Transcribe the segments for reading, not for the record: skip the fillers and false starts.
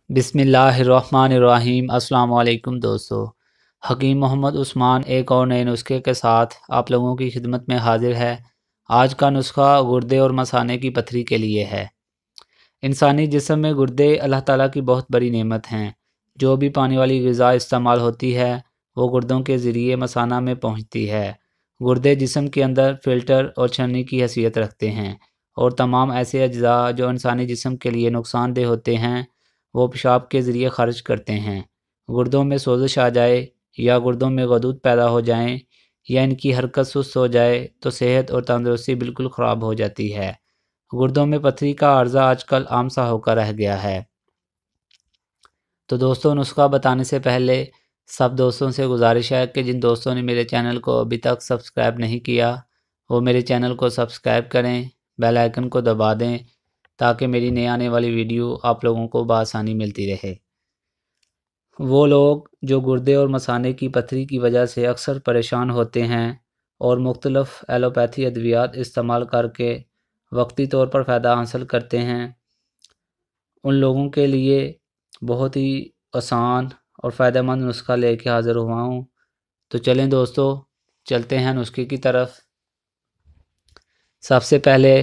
बिस्मिल्लाहिर्रहमानिर्रहीम। अस्सलाम वालेकुम दोस्तों, हकीम मोहम्मद उस्मान एक और नए नुस्खे के साथ आप लोगों की खिदमत में हाजिर है। आज का नुस्खा गुर्दे और मसाने की पथरी के लिए है। इंसानी जिस्म में गुर्दे अल्लाह ताला की बहुत बड़ी नेमत हैं। जो भी पानी वाली ग़िज़ा इस्तेमाल होती है वो गुर्दों के ज़रिए मसाना में पहुंचती है। गुर्दे जिस्म के अंदर फ़िल्टर और छन्नी की हैसियत रखते हैं और तमाम ऐसे अज्ज़ा जो इंसानी जिस्म के लिए नुकसानदेह होते हैं वो पेशाब के ज़रिए ख़ारिज करते हैं। गुर्दों में सोजिश आ जाए या गुर्दों में गदूद पैदा हो जाएं या इनकी हरकत सुस्त हो जाए तो सेहत और तंदुरुस्ती बिल्कुल ख़राब हो जाती है। गुर्दों में पथरी का अर्ज़ा आजकल आम सा होकर रह गया है। तो दोस्तों, नुस्खा बताने से पहले सब दोस्तों से गुजारिश है कि जिन दोस्तों ने मेरे चैनल को अभी तक सब्सक्राइब नहीं किया वो मेरे चैनल को सब्सक्राइब करें, बेल आइकन को दबा दें ताकि मेरी नई आने वाली वीडियो आप लोगों को बआसानी मिलती रहे। वो लोग जो गुर्दे और मसाने की पथरी की वजह से अक्सर परेशान होते हैं और मुख्तलिफ़ एलोपैथी अद्वियात इस्तेमाल करके वक्ती तौर पर फ़ायदा हासिल करते हैं, उन लोगों के लिए बहुत ही आसान और फ़ायदेमंद नुस्खा लेके हाज़िर हुआ हूँ। तो चलें दोस्तों, चलते हैं नुस्खे की तरफ। सबसे पहले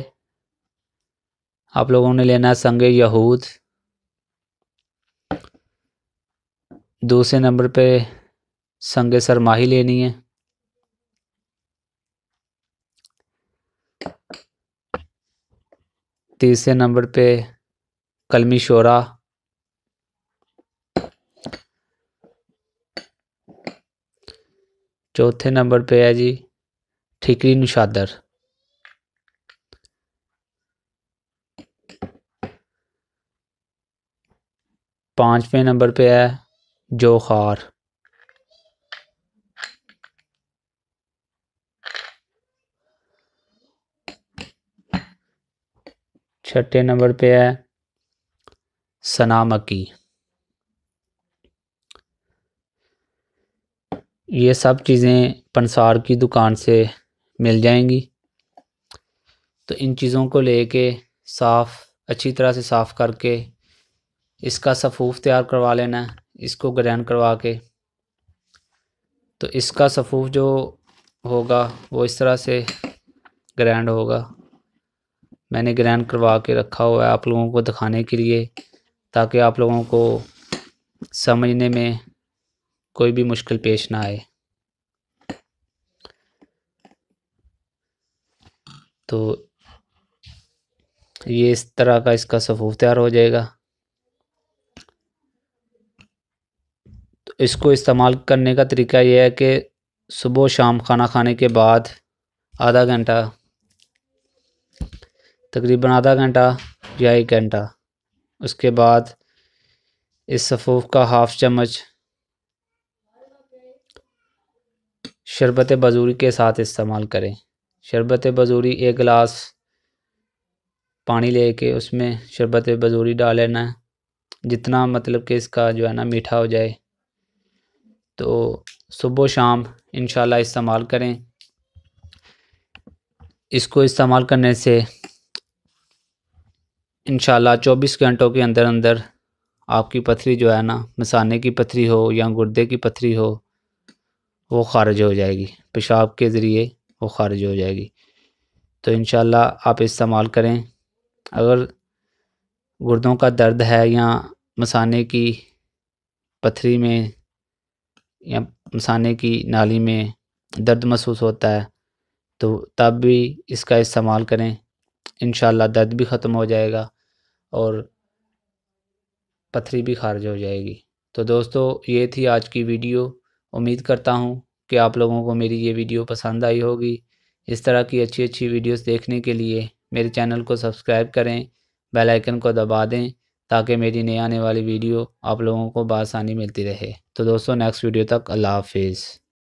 आप लोगों ने लेना है संगे यहूद। दूसरे नंबर पे संगे सरमाही लेनी है। तीसरे नंबर पे कलमी शोरा। चौथे नंबर पे है जी ठिकरी निशादर। पांचवें नंबर पे है जोखार। छठे नंबर पे है सना मक्की। ये सब चीज़ें पंसार की दुकान से मिल जाएंगी। तो इन चीज़ों को लेके अच्छी तरह से साफ़ करके इसका सफ़ूफ तैयार करवा लेना है। इसको ग्राइंड करवा के तो इसका सफ़ूफ जो होगा वो इस तरह से ग्राइंड होगा। मैंने ग्राइंड करवा के रखा हुआ है आप लोगों को दिखाने के लिए, ताकि आप लोगों को समझने में कोई भी मुश्किल पेश ना आए। तो ये इस तरह का इसका सफ़ूफ तैयार हो जाएगा। तो इसको इस्तेमाल करने का तरीका यह है कि सुबह शाम खाना खाने के बाद आधा घंटा, तकरीबन आधा घंटा या 1 घंटा, उसके बाद इस सफ़ूफ का हाफ़ चम्मच शरबत बजूरी के साथ इस्तेमाल करें। शरबत बजूरी 1 गिलास पानी लेके उसमें शरबत बजूरी डाल लेना है, जितना मतलब कि इसका जो है ना मीठा हो जाए। तो सुबह शाम इंशाल्लाह इस्तेमाल करें। इसको इस्तेमाल करने से इंशाल्लाह 24 घंटों के अंदर अंदर आपकी पथरी जो है ना, मसाने की पथरी हो या गुर्दे की पथरी हो, वो ख़ारिज हो जाएगी। पेशाब के ज़रिए वो ख़ारिज हो जाएगी। तो इंशाल्लाह आप इस्तेमाल करें। अगर गुर्दों का दर्द है या मसाने की पथरी में या मसाने की नाली में दर्द महसूस होता है तो तब भी इसका इस्तेमाल करें। इंशाल्लाह दर्द भी ख़त्म हो जाएगा और पथरी भी खारिज हो जाएगी। तो दोस्तों, ये थी आज की वीडियो। उम्मीद करता हूँ कि आप लोगों को मेरी ये वीडियो पसंद आई होगी। इस तरह की अच्छी अच्छी वीडियोस देखने के लिए मेरे चैनल को सब्सक्राइब करें, बेल आइकन को दबा दें ताकि मेरी नई आने वाली वीडियो आप लोगों को बआसानी मिलती रहे। तो दोस्तों, नेक्स्ट वीडियो तक अल्लाह हाफिज़।